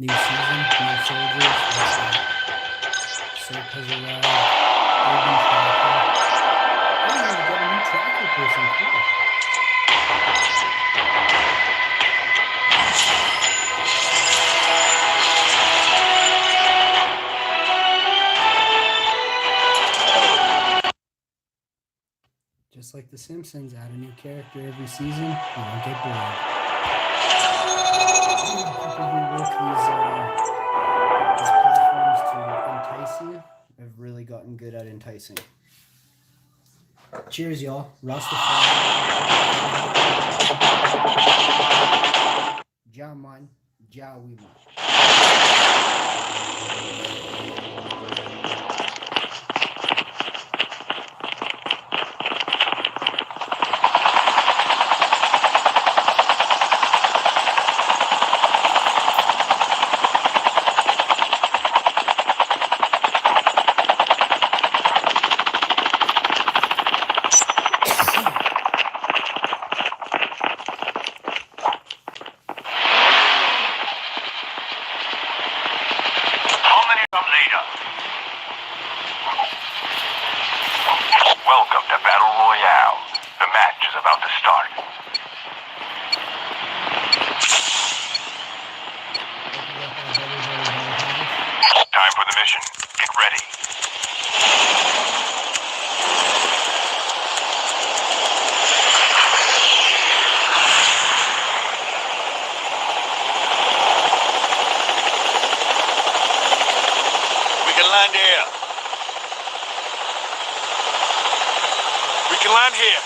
New season, new soldiers. Soap has arrived. Urban tracker. Oh, we got a new tracker person. Cool. Just like The Simpsons, add a new character every season. You don't get bored. People who work these platforms to entice you have really gotten good at enticing. Cheers, y'all. Rastafari. Jaman, Jawima. Welcome to Battle Royale. The match is about to start. Time for the mission. Get ready. We can land here. We can land here.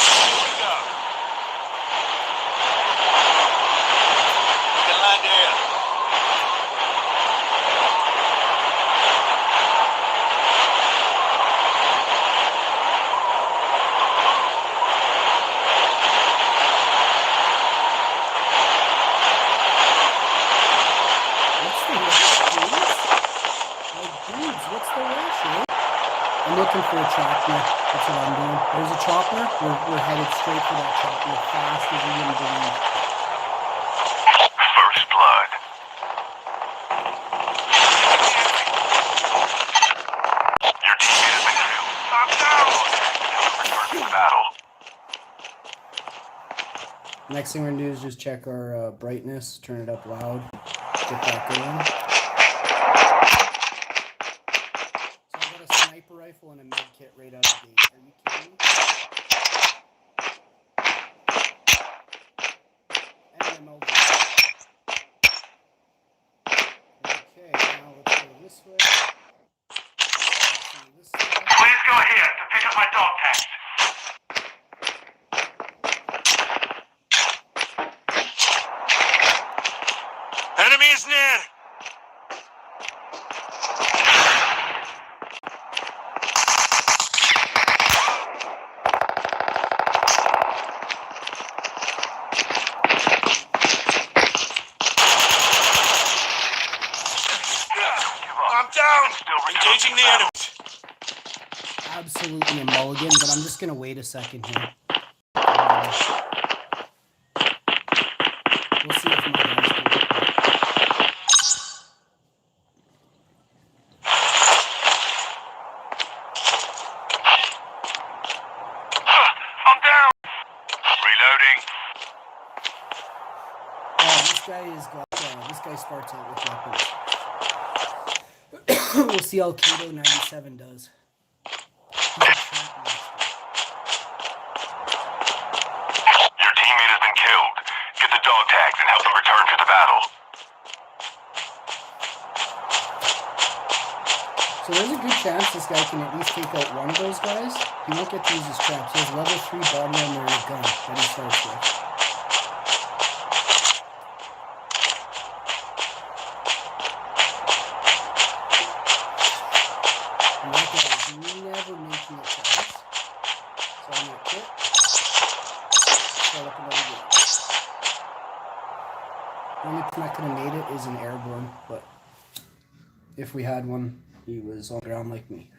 Here we go. We can land here. What's the rush, dudes? Like, dudes, what's the rush, eh? I'm looking for a chopper. That's what I'm doing. There's a chopper. We're headed straight for that chopper as fast as you can believe. First blood. Your teammate has been killed. I'm down. Return to the battle. Next thing we're gonna do is just check our brightness, turn it up loud, get that going. So I got a sniper rifle and a med kit right out of the gate. Are you kidding me? And an MLG. Okay, now let's go this way. Let's go this way. Please go here to pick up my dog tags. Enemy is near. I'm down. Engaging the enemy. Absolutely a mulligan, but I'm just gonna wait a second here. We'll see if my guys can get back. I'm down. Reloading. This guy starts out with weapons. We'll see how Kato 97 does. He's a trap master. Your teammate has been killed. Get the dog tags and help them return to the battle. So there's a good chance this guy can at least take out one of those guys. He won't get to use his traps. He has level 3 body armor and a gun that he starts with. And that guy is never making it to us. So I'm gonna quit. Start up another game. The only time I could have made it is an airborne, but if we had one, he was on the ground like me.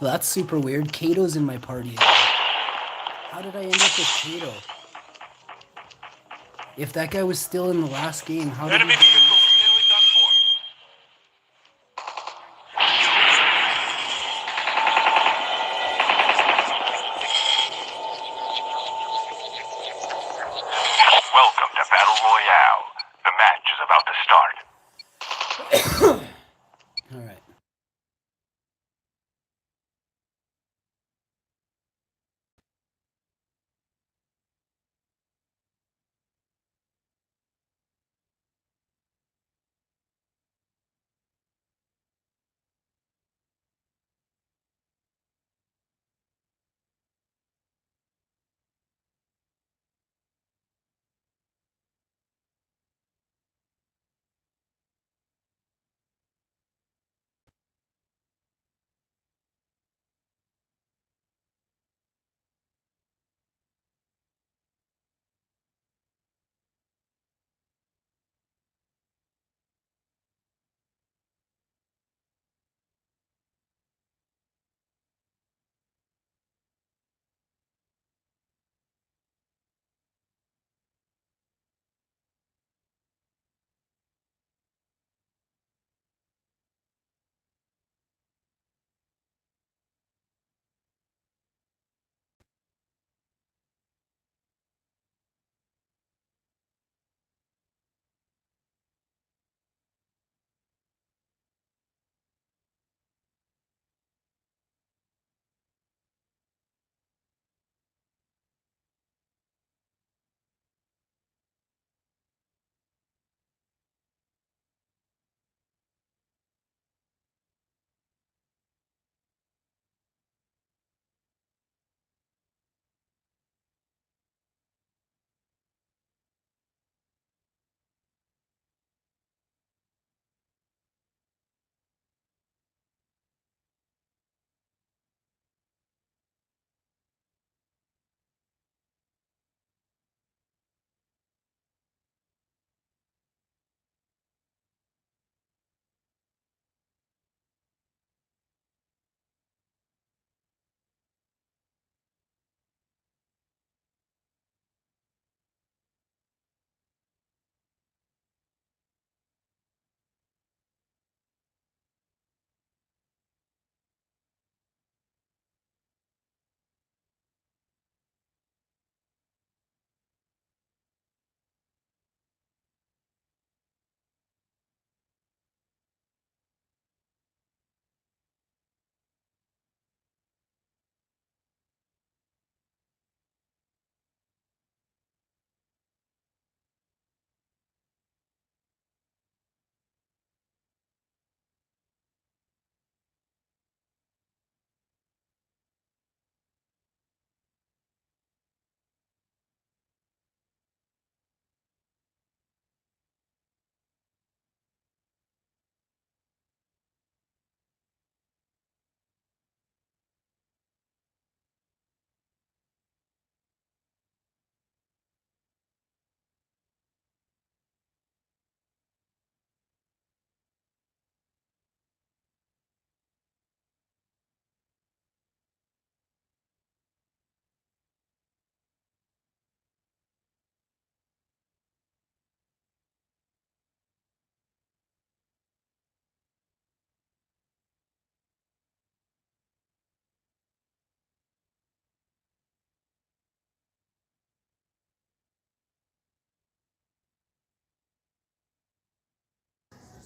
Well, that's super weird. Kato's in my party again. How did I end up with Kato? If that guy was still in the last game, how did Enemy he... vehicle is nearly done for. Welcome to Battle Royale. The match is about to start. All right.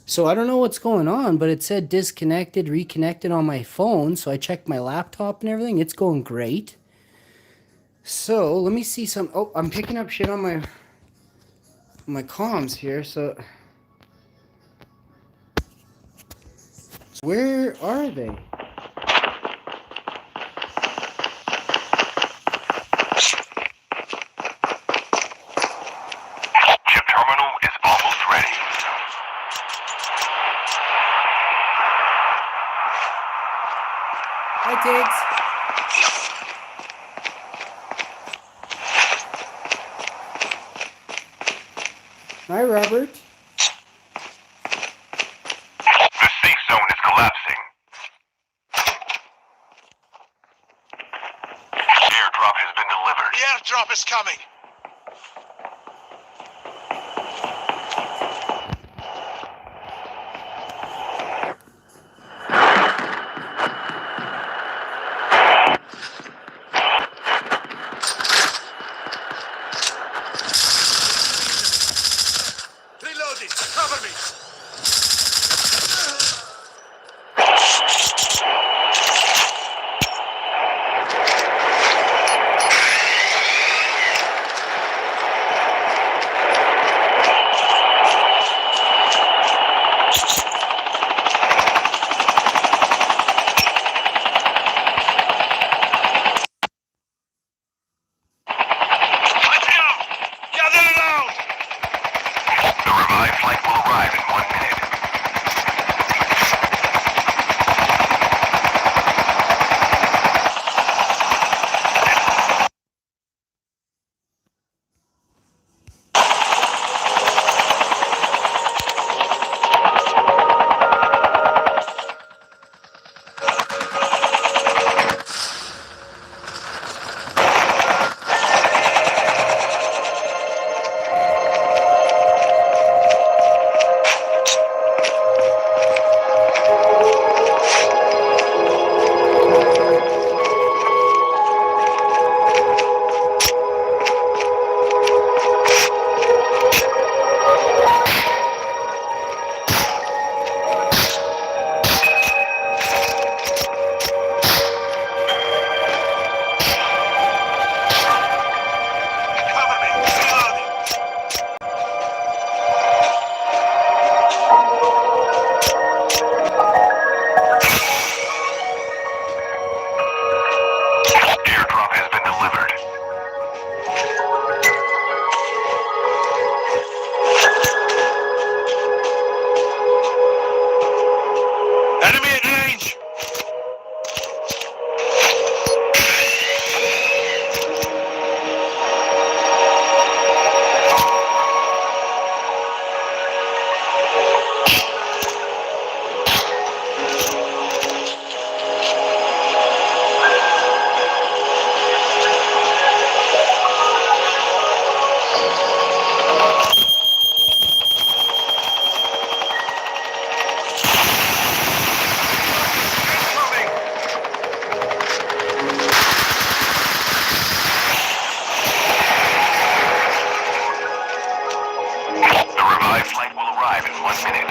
So I don't know what's going on, but it said disconnected, reconnected on my phone. So I checked my laptop and everything. It's going great. So let me see some. Oh, I'm picking up shit on my comms here. So where are they? Chip terminal is almost ready. Hi, Tiggs. Hi, Robert. The safe zone is collapsing. Airdrop is coming. Reloading. Cover me. Let's go. Gather around. The revived flight will arrive in 1 minute. Cover me. Reloading. Airdrop has been delivered. Enemy at range. Incoming. The revived flight will arrive in 1 minute.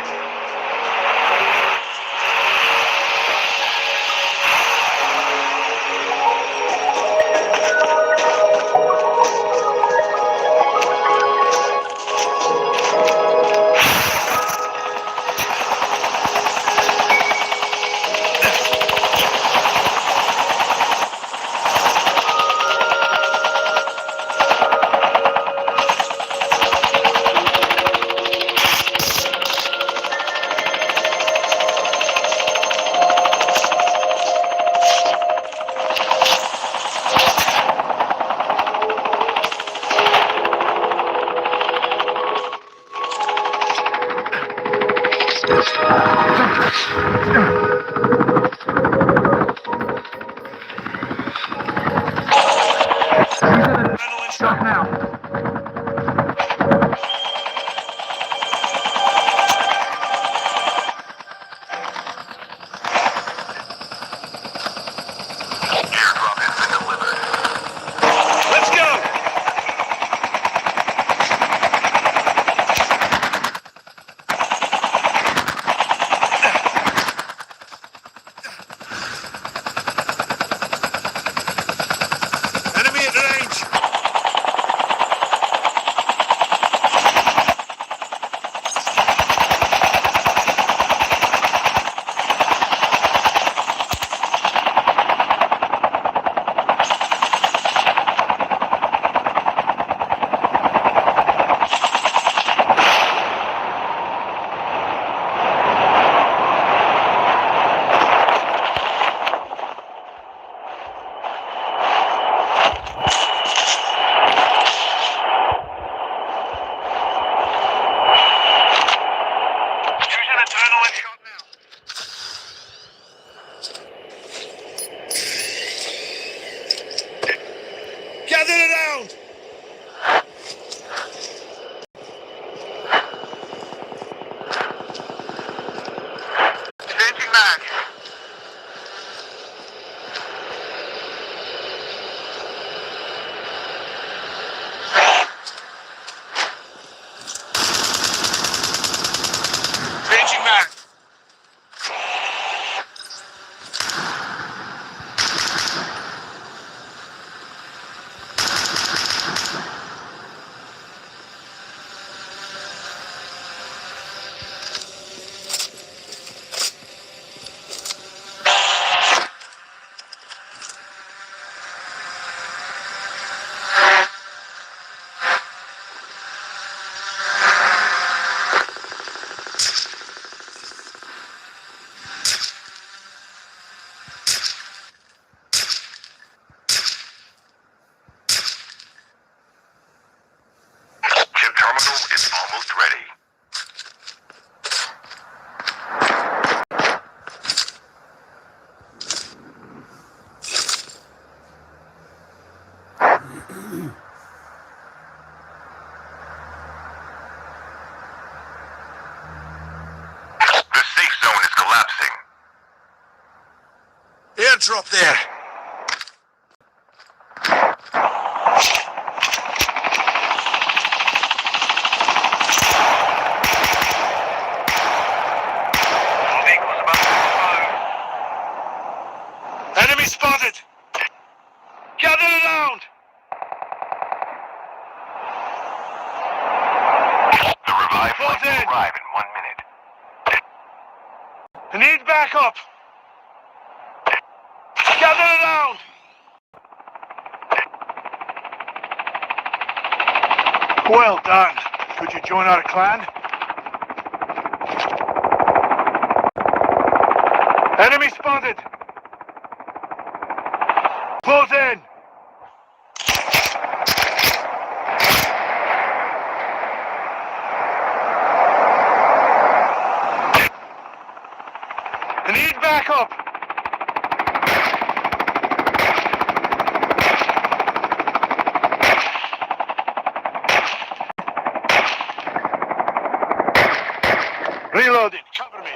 drop there. Vehicle's about to explode. Enemy spotted! Gather around! The revived Close flight will in. arrive in 1 minute. I need backup! Gather around! Well done. Could you join our clan? Enemy spotted! Close in! I need backup! Reloading, cover me.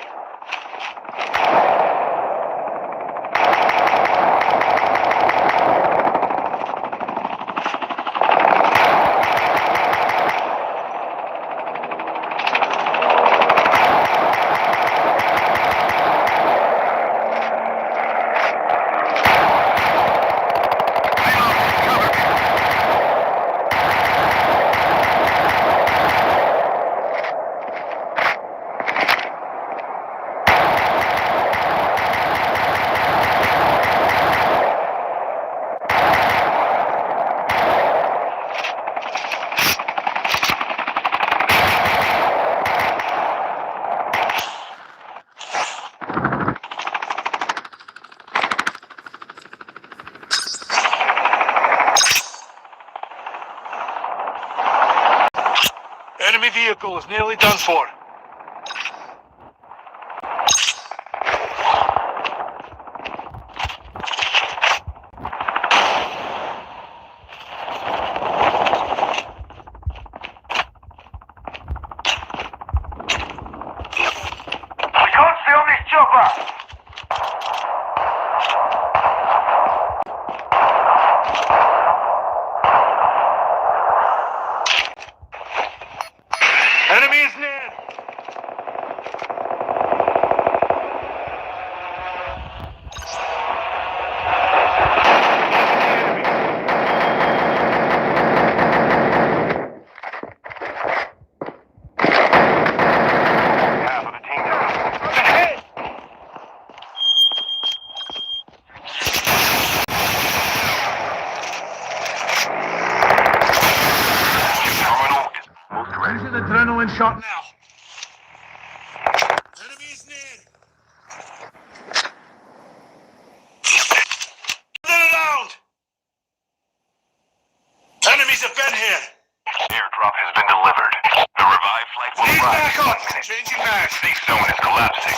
Enemy vehicle is nearly done for. We can't stay on this chopper! Enemy is near! Half of the team down. Ahead! Terminal is almost ready. Using adrenaline shot now. Enemy is near! Gather around! Enemies have been here! Airdrop has been delivered. The revived flight will Need arrive in backup! 1 minute. Changing mags! Safe zone is collapsing.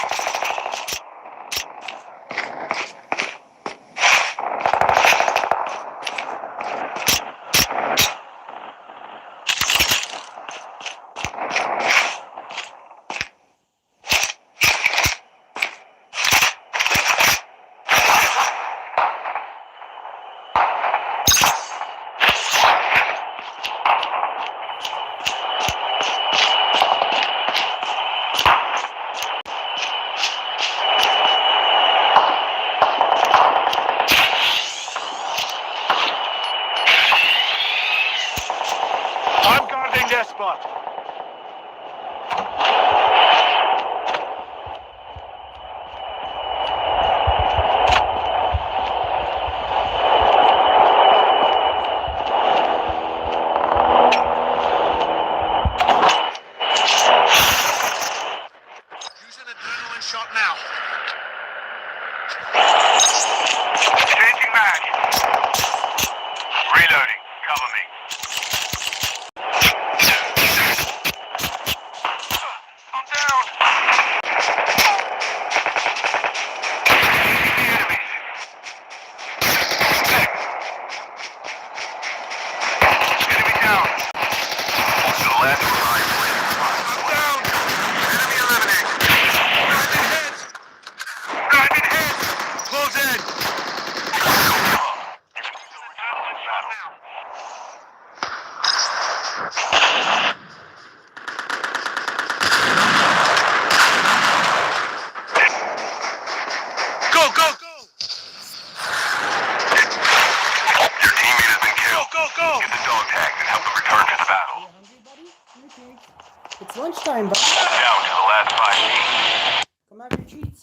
time, bud. Down to the last 5 teams. Come have your treats.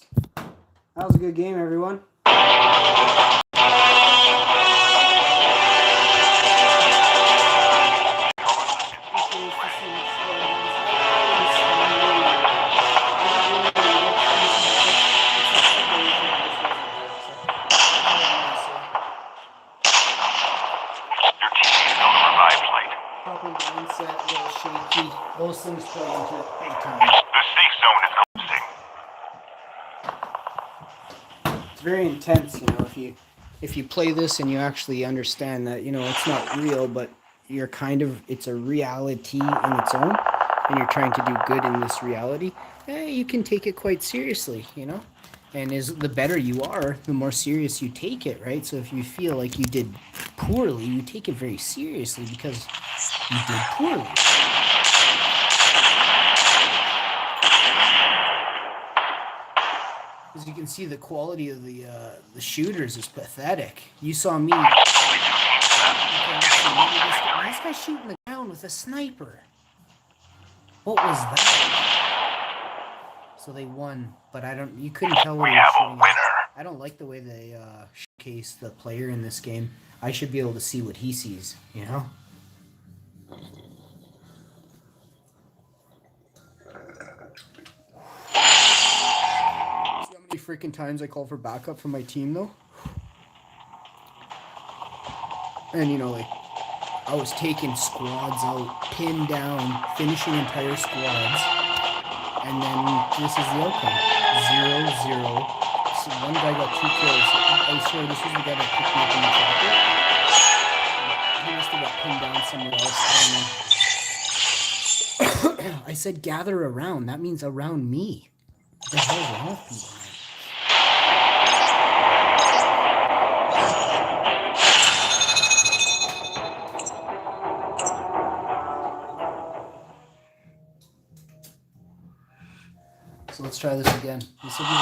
That was a good game, everyone. Your team is on a revive flight. Proper mindset, a little shaky. Those things play into it big time. The safe zone is collapsing. It's very intense, you know, if you play this and you actually understand that, you know, it's not real, but you're kind of, it's a reality in its own, and you're trying to do good in this reality, you can take it quite seriously, you know? And the better you are, the more serious you take it, right? So if you feel like you did poorly, you take it very seriously because you did poorly. As you can see, the quality of the shooters is pathetic. You saw me. Okay, this guy's shooting the ground with a sniper. What was that? So they won, but you couldn't tell what We they were have a shooting at. winner. I don't like the way they showcase the player in this game. I should be able to see what he sees, you know? See how many freaking times I call for backup from my team, though? And, you know, like, I was taking squads out, pinned down, finishing entire squads. And then this is the outcome. 0-0. So one guy got 2 kills. I swear this was the guy that picked me up in the chopper. He must have got pinned down somewhere else. I don't know. I said gather around. That means around me. What the hell is wrong with people? So let's try this again. This will be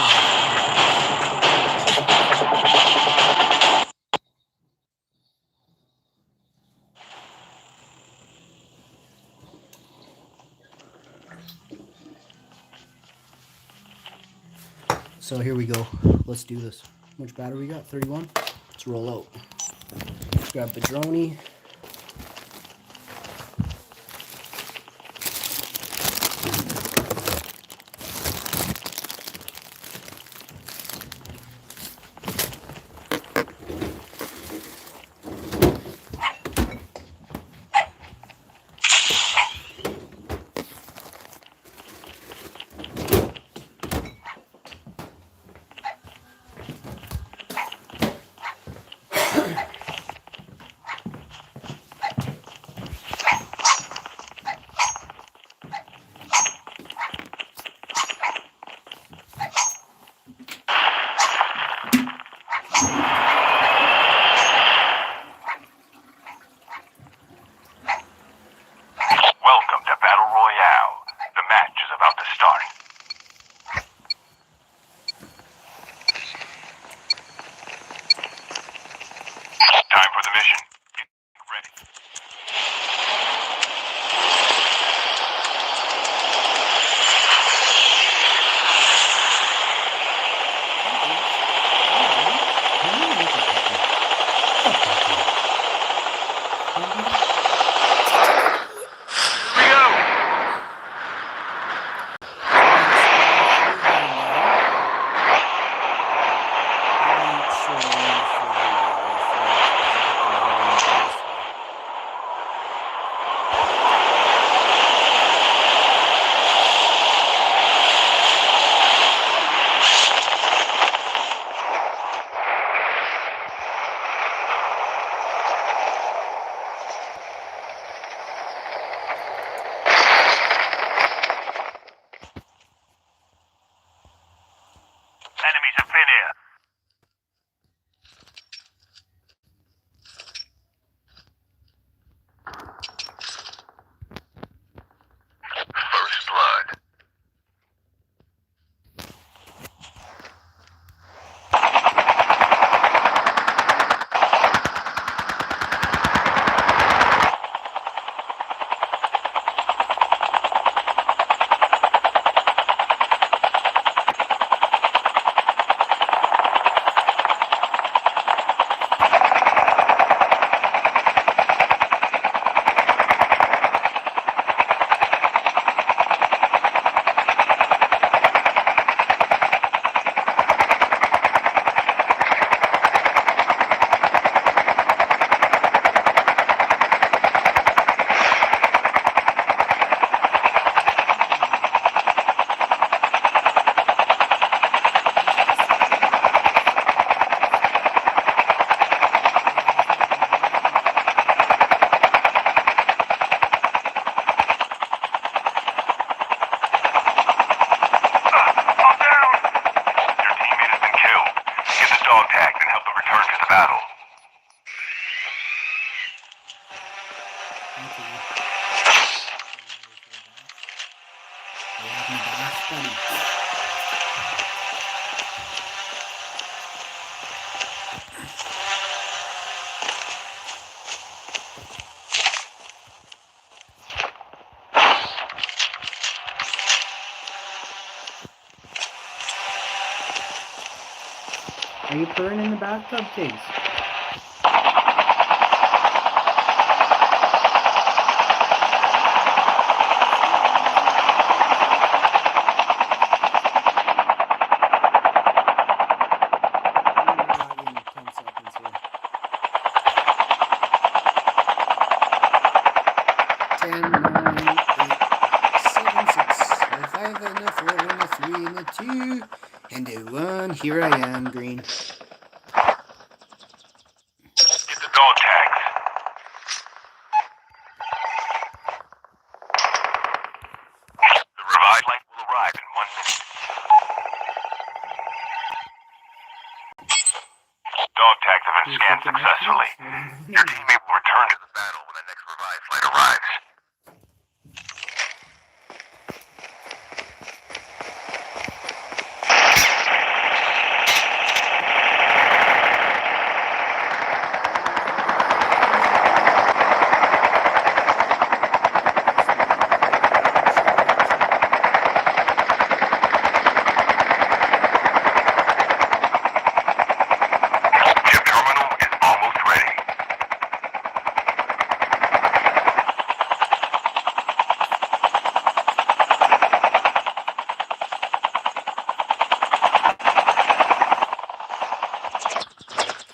So here we go. Let's do this. How much battery we got? 31? Let's roll out. Let's grab the droney. Welcome to Battle Royale. The match is about to start. Time for the mission. Get ready. Here we go. Funny. Are you purring in the bathtub, Tiggs? And a 1. Here I am, Green. Get the dog tags. The revived flight will arrive in 1 minute. Dog tags have been scanned successfully. Your teammate will return to the battle when the next revived flight arrives.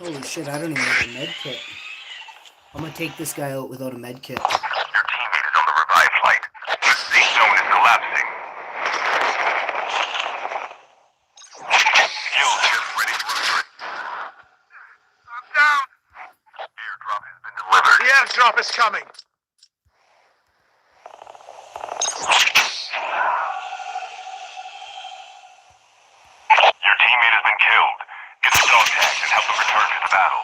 Holy shit, I don't even have a med kit. I'm gonna take this guy out without a med kit. Your teammate is on the revived flight. The safe zone is collapsing. Skill ship ready to return. I'm down. Airdrop has been delivered. The airdrop is coming. Your teammate has been killed. Get the dog tags and help them return to the battle.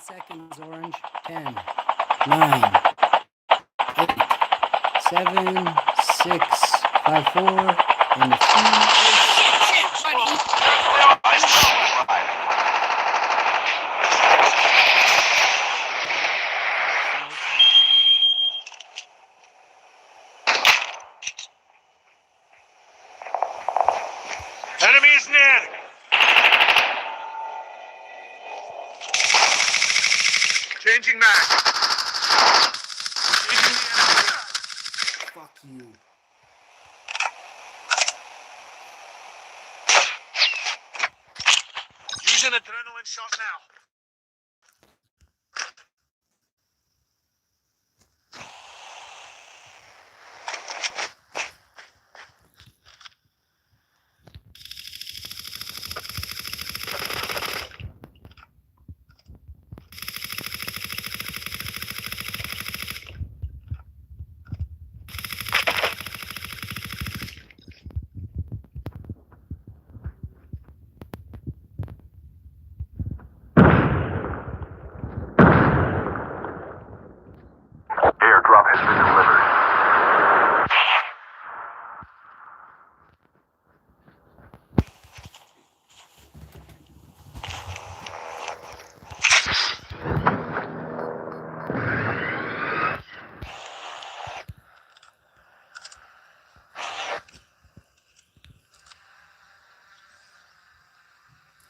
Seconds, Orange. 10, 9, 8, 7, 6, 5, 4, and 2. Enemy is near. Changing mag. Fuck you. Use an adrenaline shot now. Airdrop has been delivered.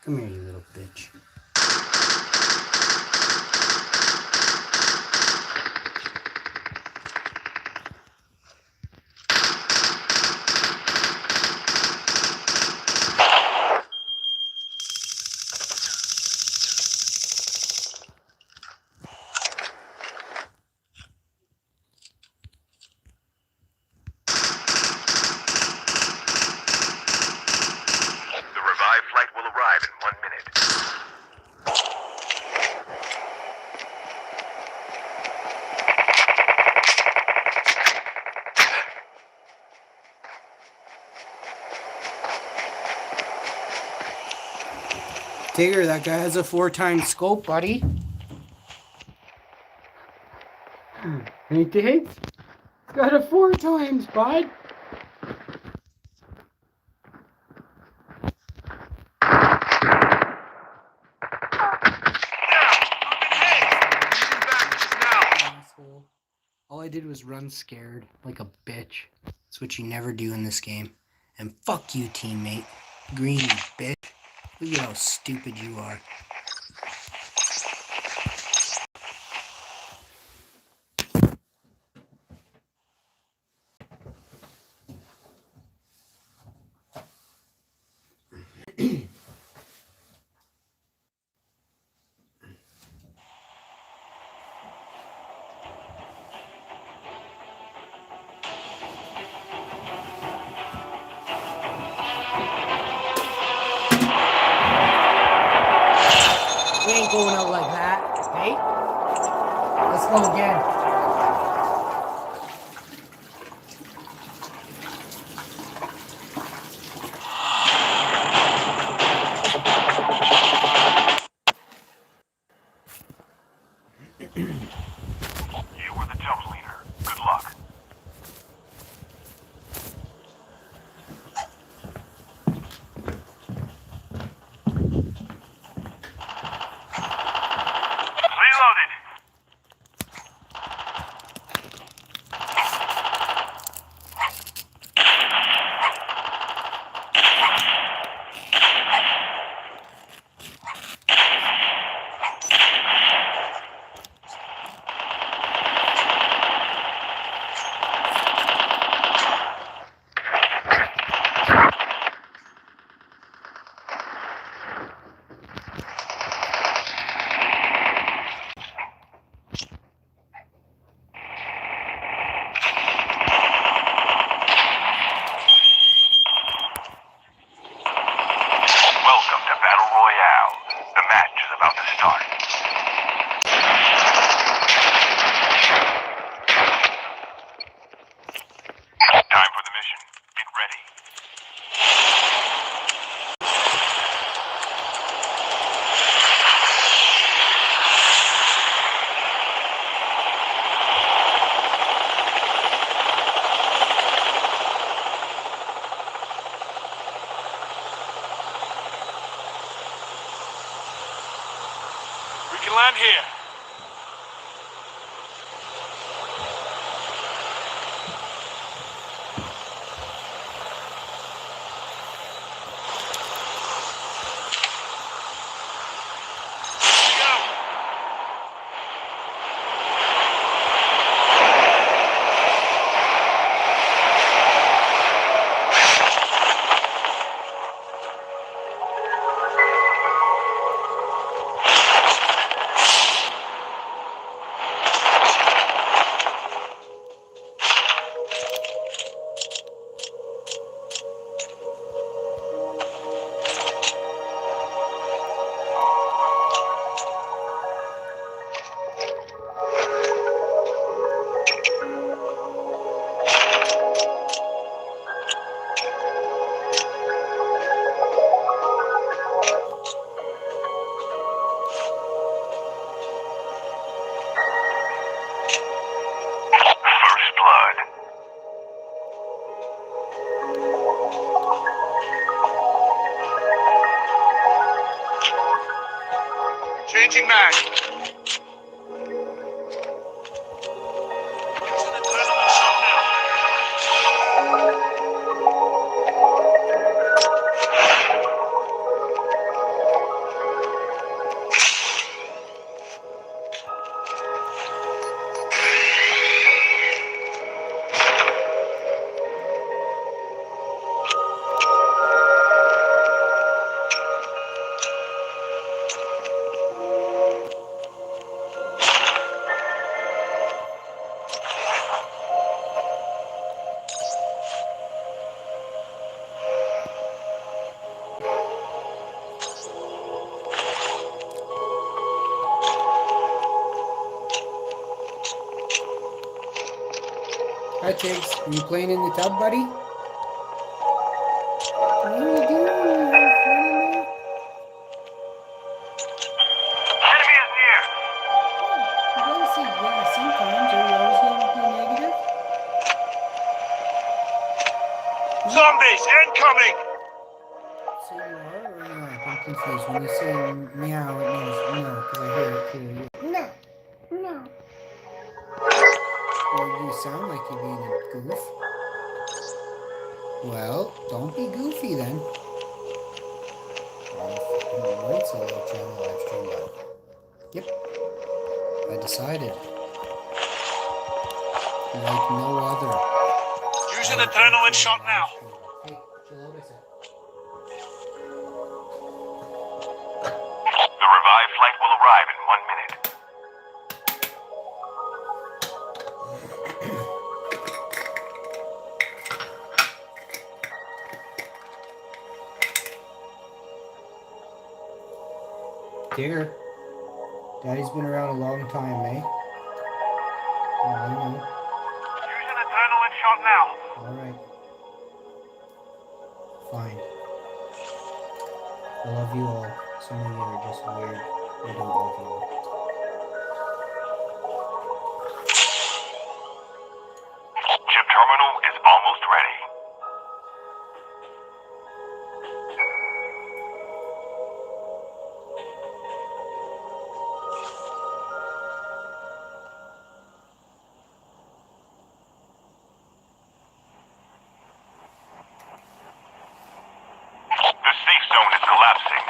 Come here, you little bitch. The revived flight will arrive in 1 minute. Tigger, that guy has a 4-time scope, buddy. Ain't it? Got it 4 times, bud. Asshole. All I did was run scared, like a bitch. That's what you never do in this game. And fuck you, teammate. Green, you bitch. Look at how stupid you are. We ain't going out like that, hey? Let's go again. You were the jump leader. Good luck. Reloaded. Welcome to Battle Royale. The match is about to start. Time for the mission. Get ready. We can land here. First blood. Changing mag. Chigs? Are you playing in the tub, buddy? What are you doing? You having fun in there? Enemy is near. You gotta say yeah sometimes. Are you always gonna be negative? Zombies incoming! So you are or not? I'm confused. When you say meow, it means no, because I hear it clearly. No. No. Well, you sound like you're being a goof. Well, don't be goofy then. Right, solo channel live stream button. Yep. I decided. Like no other. Use an adrenaline shot now. Hey, chill out, I said. The revived flight will arrive in 1 minute. Digger. Daddy's been around a long time, eh? Oh, I know. Use an adrenaline shot now. Alright. Fine. I love you all. Some of you are just weird. I don't love you all. Chip terminal is almost ready. The safe zone is collapsing.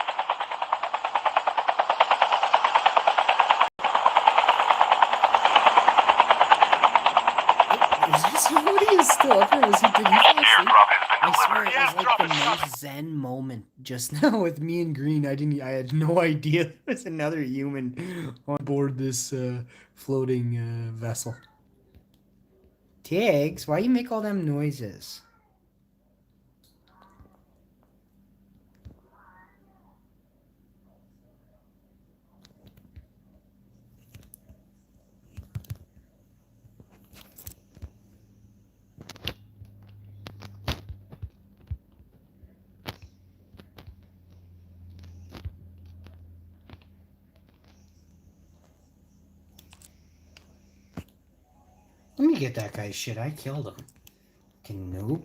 Is this somebody who's still up here? Did he fall asleep? Airdrop has been I swear delivered. it was like the most zen moment just now with me and Green. I had no idea there was another human on board this floating vessel. Tiggs, why you make all them noises? Let me get that guy's shit. I killed him. Fucking noob.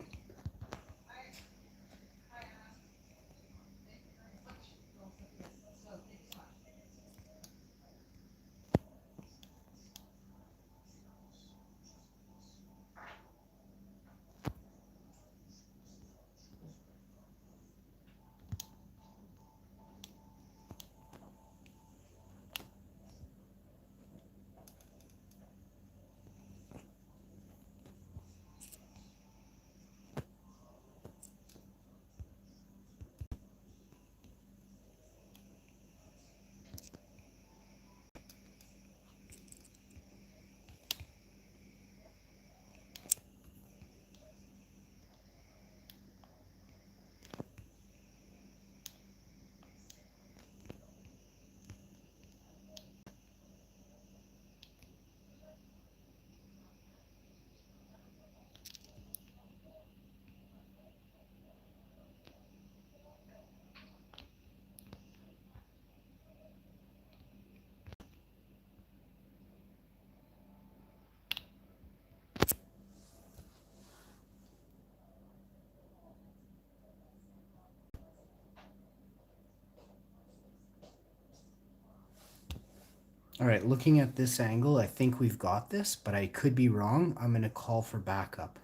All right, looking at this angle, I think we've got this, but I could be wrong. I'm going to call for backup.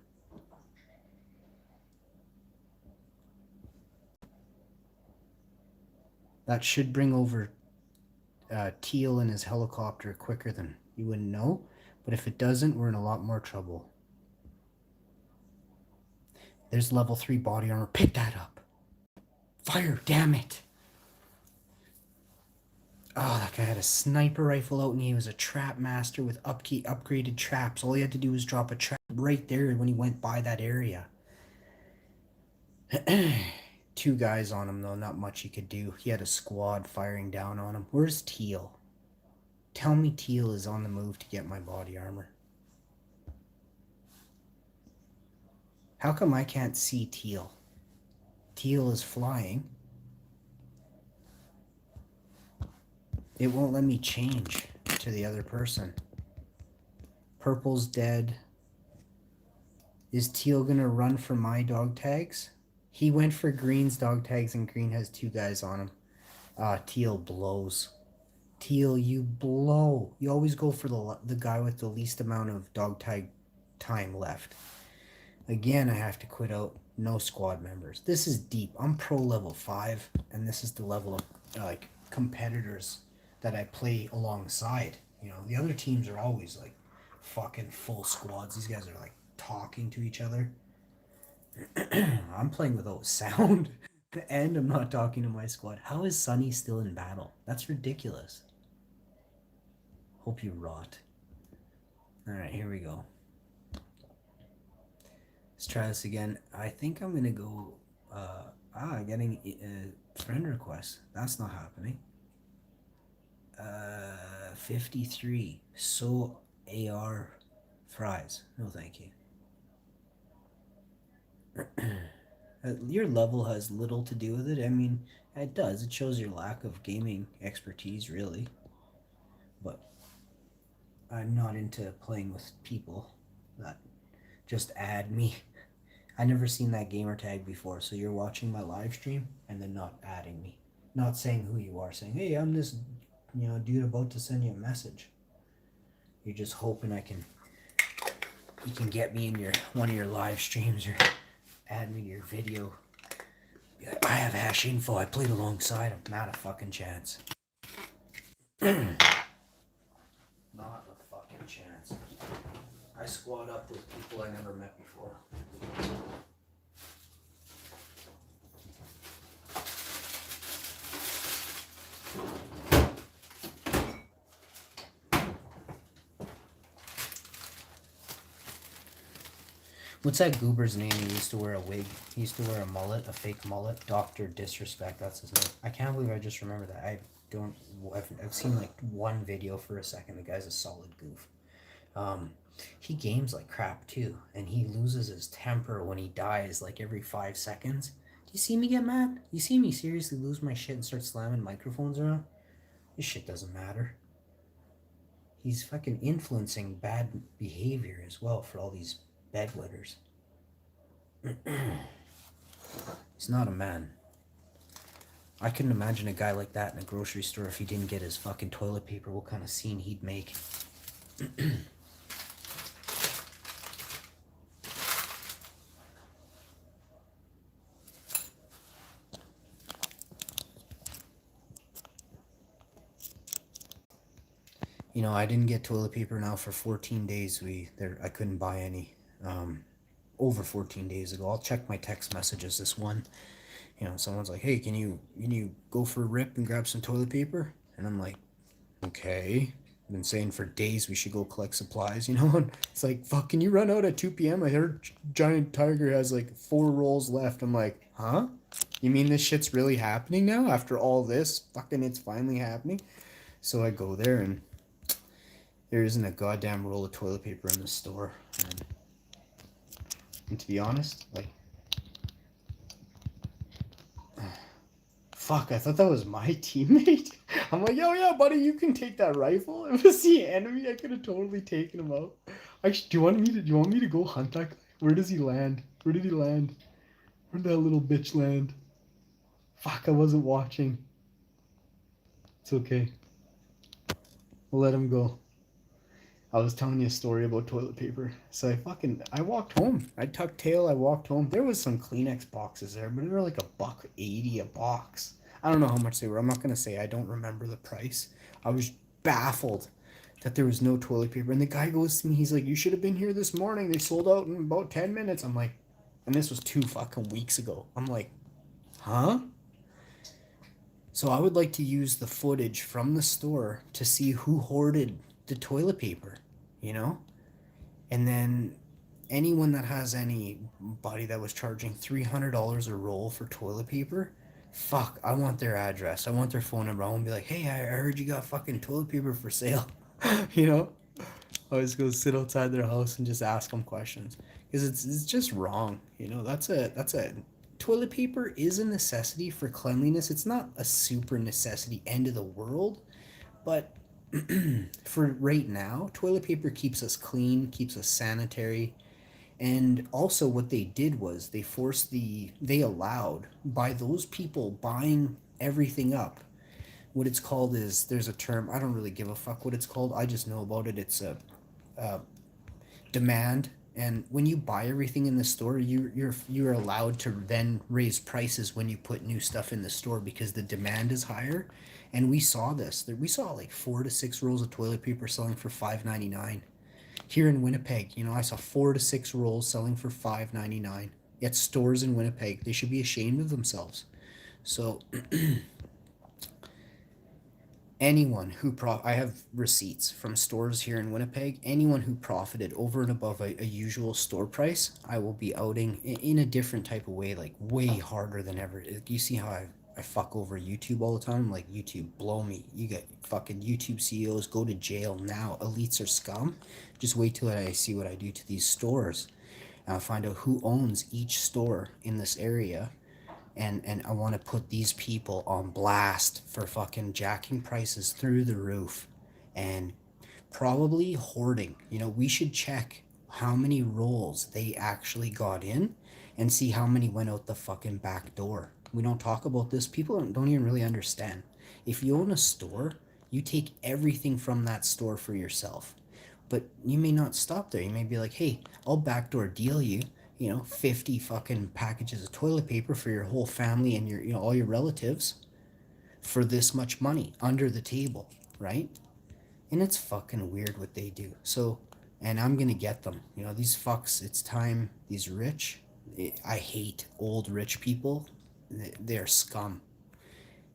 That should bring over Teal and his helicopter quicker than you wouldn't know. But if it doesn't, we're in a lot more trouble. There's level 3 body armor. Pick that up. Fire, damn it. Oh, that guy had a sniper rifle out and he was a trap master with upgraded traps. All he had to do was drop a trap right there when he went by that area. 2 guys on him though, not much he could do. He had a squad firing down on him. Where's Teal? Tell me Teal is on the move to get my body armor. How come I can't see teal? Teal is flying. It won't let me change to the other person. Purple's dead. Is teal gonna run for my dog tags? He went for green's dog tags and green has 2 guys on him. Teal blows. Teal, you blow. You always go for the guy with the least amount of dog tag time left. Again, I have to quit out. No squad members. This is deep. I'm pro level 5, and this is the level of like competitors that I play alongside. You know, the other teams are always like fucking full squads. These guys are like talking to each other. I'm playing without sound, and I'm not talking to my squad. How is Sunny still in battle? That's ridiculous. Hope you rot. Alright, here we go. Let's try this again. I think I'm gonna go, getting a friend request. That's not happening. 53. So AR fries. No, thank you. Your level has little to do with it. I mean, it does. It shows your lack of gaming expertise, really. But I'm not into playing with people that just add me. I never seen that gamer tag before, so you're watching my live stream and then not adding me. Not saying who you are, saying, hey, I'm this, dude about to send you a message. You're just hoping you can get me in one of your live streams or add me to your video. I have hash info. I played alongside him. Not a fucking chance. Not a fucking chance. I squad up with people I never met before. What's that goober's name? He used to wear a wig. He used to wear a mullet, a fake mullet. Dr. Disrespect, that's his name. I can't believe I just remember that. I've seen like one video for a second. The guy's a solid goof. He games like crap too, and he loses his temper when he dies like every 5 seconds. Do you see me get mad? You see me seriously lose my shit and start slamming microphones around? This shit doesn't matter. He's fucking influencing bad behavior as well for all these bedwetters. He's not a man. I couldn't imagine a guy like that in a grocery store if he didn't get his fucking toilet paper, what kind of scene he'd make. I didn't get toilet paper now for 14 days. I couldn't buy any. Over 14 days ago. I'll check my text messages. This one, someone's like, hey, can you go for a rip and grab some toilet paper? And I'm like, okay. I've been saying for days we should go collect supplies, and it's like, fuck, can you run out at 2 p.m? I heard Giant Tiger has like 4 rolls left. I'm like, huh? You mean this shit's really happening now after all this? Fucking it's finally happening. So I go there and there isn't a goddamn roll of toilet paper in the store. And to be honest, like, fuck, I thought that was my teammate. I'm like, yo, yeah, buddy, you can take that rifle. If it was the enemy, I could have totally taken him out. Actually, do you want me to go hunt that guy? Where does he land? Where did he land? Where'd that little bitch land? Fuck, I wasn't watching. It's okay. We'll let him go. I was telling you a story about toilet paper. So I walked home. I tucked tail, I walked home. There was some Kleenex boxes there, but they were like $1.80 a box. I don't know how much they were. I'm not going to say. I don't remember the price. I was baffled that there was no toilet paper. And the guy goes to me, he's like, you should have been here this morning. They sold out in about 10 minutes. I'm like, and this was 2 fucking weeks ago. I'm like, huh? So I would like to use the footage from the store to see who hoarded the toilet paper, and then anyone that has anybody that was charging $300 a roll for toilet paper, fuck, I want their address, I want their phone number. I want to be like, hey, I heard you got fucking toilet paper for sale. I always go sit outside their house and just ask them questions, because it's just wrong. You know, that's a toilet paper is a necessity for cleanliness. It's not a super necessity end of the world, but for right now, toilet paper keeps us clean, keeps us sanitary. And also what they did was they allowed by those people buying everything up. What it's called is, there's a term, I don't really give a fuck what it's called. I just know about it. It's a demand. And when you buy everything in the store, you're allowed to then raise prices when you put new stuff in the store because the demand is higher. And we saw this. We saw like 4 to 6 rolls of toilet paper selling for $5.99 here in Winnipeg. You know, I saw 4 to 6 rolls selling for $5.99 at stores in Winnipeg. They should be ashamed of themselves. So anyone who I have receipts from stores here in Winnipeg. Anyone who profited over and above a usual store price, I will be outing in a different type of way, like way harder than ever. You see how I fuck over YouTube all the time? Like, YouTube, blow me. You get fucking YouTube CEOs go to jail now. Elites are scum. Just wait till I see what I do to these stores. And I'll find out who owns each store in this area. And I want to put these people on blast for fucking jacking prices through the roof and probably hoarding. You know, we should check how many rolls they actually got in and see how many went out the fucking back door. We don't talk about this. People don't even really understand. If you own a store, you take everything from that store for yourself. But you may not stop there. You may be like, hey, I'll backdoor deal you, 50 fucking packages of toilet paper for your whole family and your, all your relatives for this much money under the table, right? And it's fucking weird what they do. So, and I'm gonna get them. These fucks, it's time, these rich, I hate old rich people. They're scum.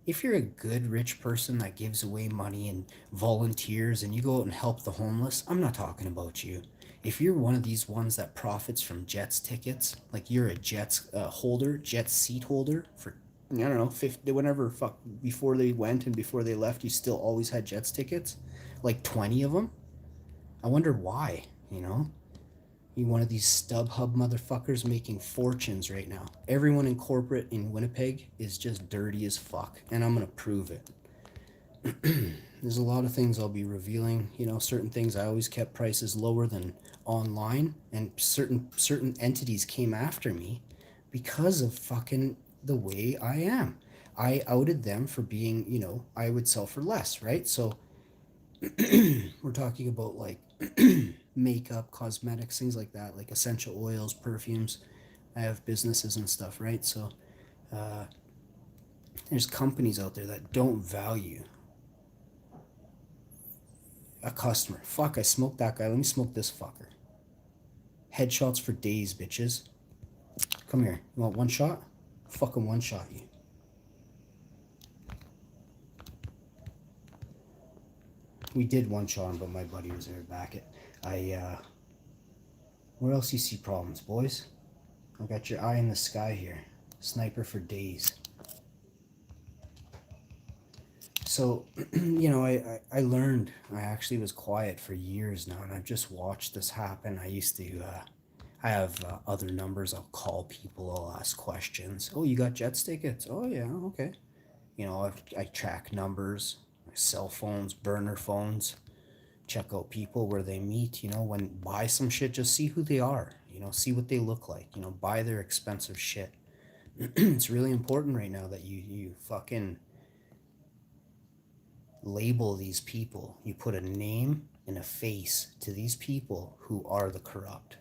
If you're a good rich person that gives away money and volunteers and you go out and help the homeless, I'm not talking about you. If you're one of these ones that profits from Jets tickets, like you're a Jets holder, Jets seat holder for, I don't know, 50, whenever, before they went and before they left, you still always had Jets tickets, like 20 of them. I wonder why, You're one of these StubHub motherfuckers making fortunes right now. Everyone in corporate in Winnipeg is just dirty as fuck, and I'm gonna prove it. There's a lot of things I'll be revealing. Certain things I always kept prices lower than online, and certain entities came after me because of fucking the way I am. I outed them for being, I would sell for less, right? So we're talking about like makeup, cosmetics, things like that, like essential oils, perfumes. I have businesses and stuff, right? So there's companies out there that don't value a customer. Fuck, I smoked that guy. Let me smoke this fucker. Headshots for days, bitches. Come here. You want one shot? Fucking one shot you. We did one shot him, but my buddy was there to back it. Where else you see problems, boys? I got your eye in the sky here. Sniper for days. So, I learned. I actually was quiet for years now, and I've just watched this happen. I used to, I have other numbers. I'll call people. I'll ask questions. Oh, you got Jets tickets? Oh, yeah, okay. I track numbers, my cell phones, burner phones. Check out people where they meet. When buy some shit, just see who they are. See what they look like. Buy their expensive shit. It's really important right now that you fucking label these people. You put a name and a face to these people who are the corrupt.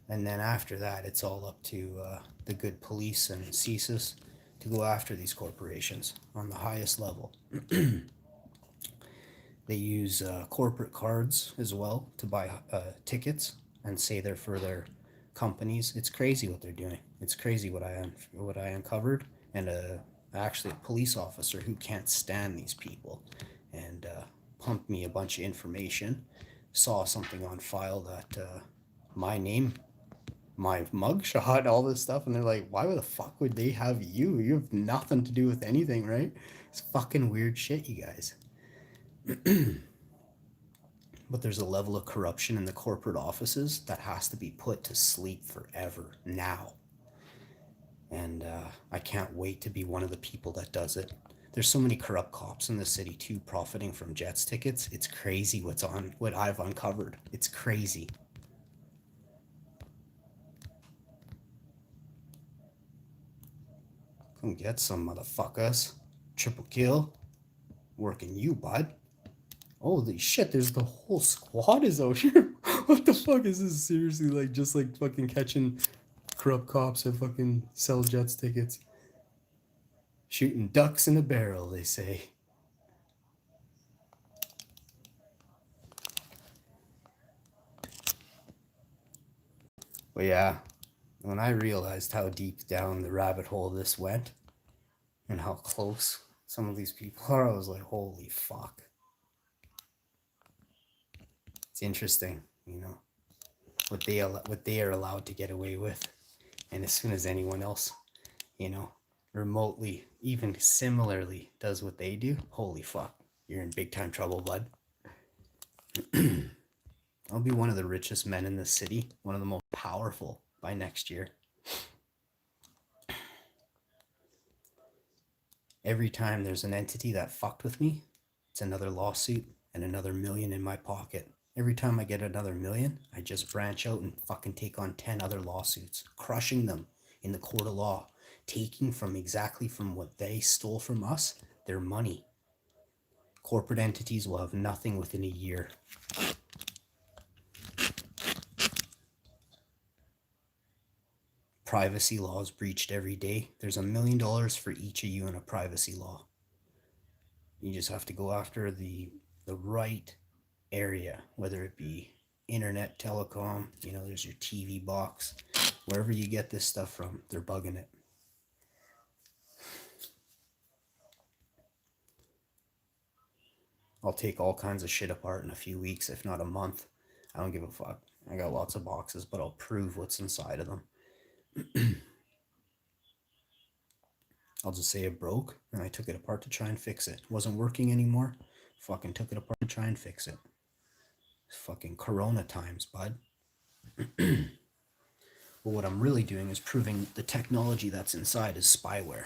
And then after that, it's all up to the good police and CSIS to go after these corporations on the highest level. They use corporate cards as well to buy tickets and say they're for their companies. It's crazy what they're doing. It's crazy what I uncovered. And actually a police officer who can't stand these people and pumped me a bunch of information. Saw something on file that my name, my mugshot, all this stuff, and they're like, why the fuck would they have you? You have nothing to do with anything, right? It's fucking weird shit, you guys. But there's a level of corruption in the corporate offices that has to be put to sleep forever now. And I can't wait to be one of the people that does it. There's so many corrupt cops in the city too, profiting from Jets tickets. It's crazy what I've uncovered. It's crazy. Come get some, motherfuckers. Triple kill. Working you, bud. Holy shit, there's the whole squad is out here. What the fuck is this? Seriously, like, just like fucking catching corrupt cops that fucking sell Jets tickets. Shooting ducks in a barrel, they say. But yeah, when I realized how deep down the rabbit hole this went and how close some of these people are, I was like, holy fuck. It's interesting, you know, what they are allowed to get away with. And as soon as anyone else, you know, remotely, even similarly does what they do, holy fuck, you're in big time trouble, bud. I'll be one of the richest men in the city, one of the most powerful by next year. Every time there's an entity that fucked with me, it's another lawsuit and another million in my pocket. Every time I get another million, I just branch out and fucking take on 10 other lawsuits, crushing them in the court of law, taking from what they stole from us, their money. Corporate entities will have nothing within a year. Privacy laws breached every day. There's $1 million for each of you in a privacy law. You just have to go after the right area, whether it be internet, telecom, you know, there's your TV box. Wherever you get this stuff from, they're bugging it. I'll take all kinds of shit apart in a few weeks, if not a month. I don't give a fuck. I got lots of boxes, but I'll prove what's inside of them. I'll just say it broke, and I took it apart to try and fix it. Wasn't working anymore. Fucking took it apart to try and fix it. It's fucking Corona times, bud. But what I'm really doing is proving the technology that's inside is spyware.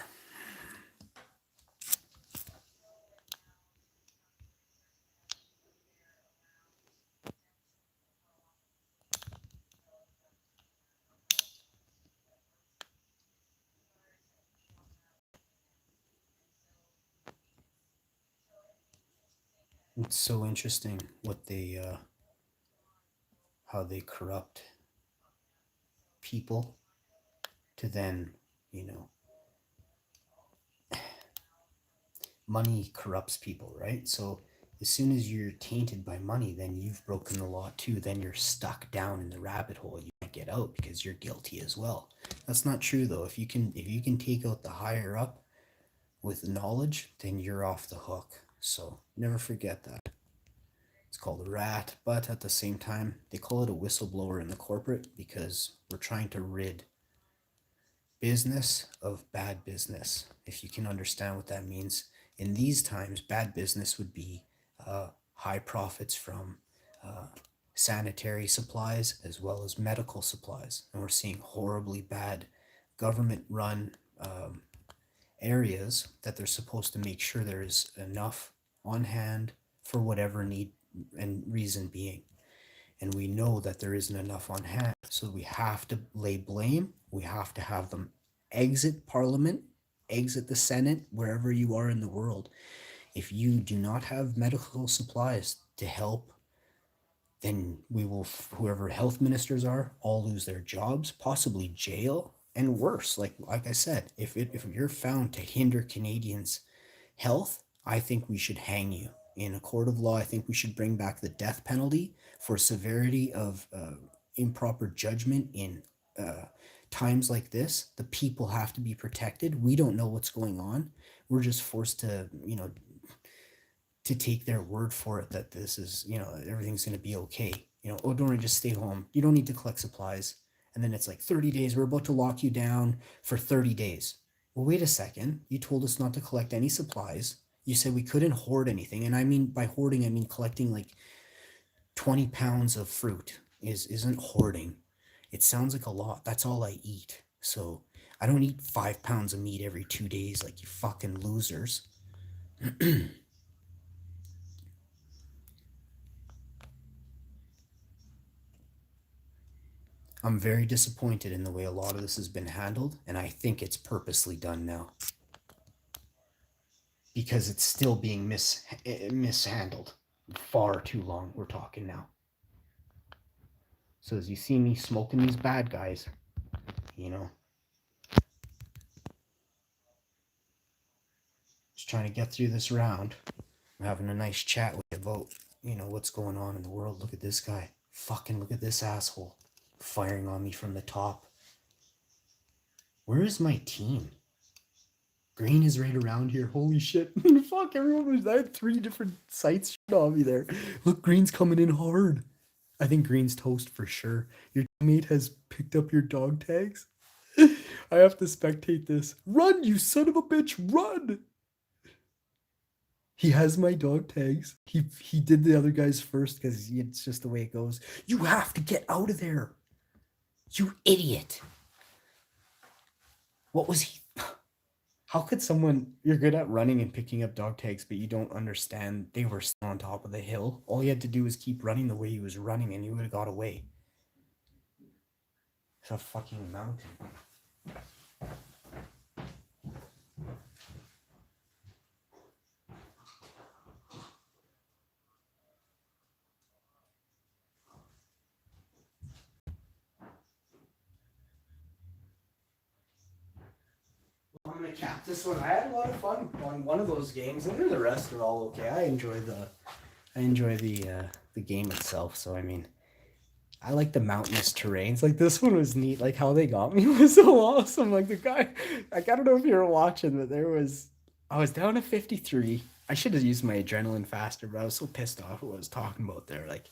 It's so interesting what they, how they corrupt people to then, you know, money corrupts people, right? So as soon as you're tainted by money, then you've broken the law too. Then you're stuck down in the rabbit hole. You can't get out because you're guilty as well. That's not true though. If you can take out the higher up with knowledge, then you're off the hook. So never forget that. It's called a rat, but at the same time, they call it a whistleblower in the corporate because we're trying to rid business of bad business. If you can understand what that means. In these times, bad business would be high profits from sanitary supplies as well as medical supplies. And we're seeing horribly bad government-run areas that they're supposed to make sure there is enough on hand for whatever need and reason being. And we know that there isn't enough on hand. So we have to lay blame. We have to have them exit Parliament, exit the Senate, wherever you are in the world. If you do not have medical supplies to help, then we will, whoever health ministers are, all lose their jobs, possibly jail, and worse. Like I said, if you're found to hinder Canadians' health, I think we should hang you. In a court of law, I think we should bring back the death penalty for severity of improper judgment in times like this. The people have to be protected. We don't know what's going on. We're just forced to, you know, to take their word for it that this is, you know, everything's going to be okay. You know, oh, don't worry, just stay home. You don't need to collect supplies. And then it's like 30 days. We're about to lock you down for 30 days. Well, wait a second. You told us not to collect any supplies. You said we couldn't hoard anything. And I mean, by hoarding, I mean collecting like 20 pounds of fruit isn't hoarding. It sounds like a lot. That's all I eat. So I don't eat 5 pounds of meat every 2 days like you fucking losers. I'm very disappointed in the way a lot of this has been handled, and I think it's purposely done now. Because it's still being mishandled. Far too long, we're talking now. So as you see me smoking these bad guys, you know, just trying to get through this round. I'm having a nice chat with you about, you know, what's going on in the world. Look at this guy. Fucking look at this asshole. Firing on me from the top. Where is my team? Green is right around here. Holy shit. Fuck, everyone was... I had 3 different sights on me there. Look, Green's coming in hard. I think Green's toast for sure. Your teammate has picked up your dog tags. I have to spectate this. Run, you son of a bitch, run! He has my dog tags. He did the other guys first because it's just the way it goes. You have to get out of there. You idiot. What was he... How could someone... You're good at running and picking up dog tags, but you don't understand they were still on top of the hill. All you had to do was keep running the way he was running and you would have got away. It's a fucking mountain. I'm gonna cap this one. I had a lot of fun on one of those games, and the rest are all okay. I enjoy the game itself. So I mean, I like the mountainous terrains. Like this one was neat. Like how they got me was so awesome. Like the guy, like I don't know if you were watching, but I was down to 53. I should have used my adrenaline faster, but I was so pissed off at what I was talking about there. Like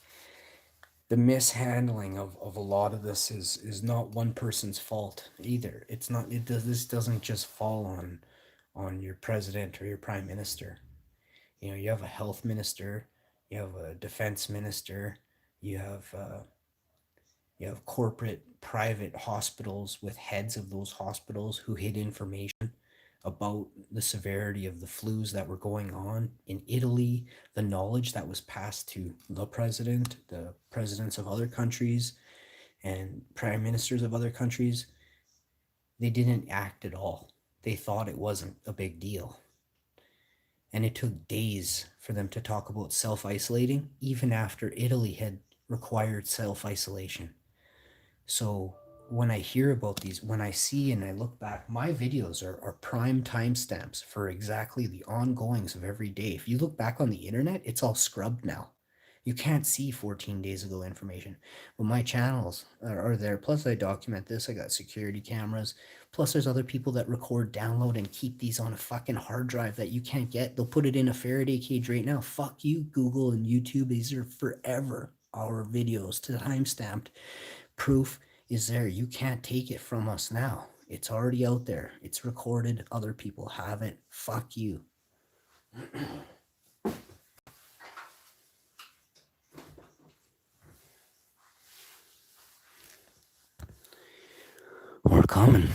the mishandling of a lot of this is not one person's fault either. It's not. This doesn't just fall on your president or your prime minister. You know, you have a health minister, you have a defense minister, you have corporate private hospitals with heads of those hospitals who hid information about the severity of the flus that were going on in Italy, the knowledge that was passed to the president, the presidents of other countries, and prime ministers of other countries. They didn't act at all. They thought it wasn't a big deal. And it took days for them to talk about self-isolating, even after Italy had required self-isolation. So when I hear about these, when I see and I look back, my videos are prime timestamps for exactly the ongoings of every day. If you look back on the internet, it's all scrubbed now. You can't see 14 days ago information. But my channels are there. Plus I document this. I got security cameras. Plus there's other people that record, download, and keep these on a fucking hard drive that you can't get. They'll put it in a Faraday cage right now. Fuck you, Google and YouTube. These are forever our videos to timestamped. Proof is there. You can't take it from us now. It's already out there. It's recorded. Other people have it. Fuck you. We're coming.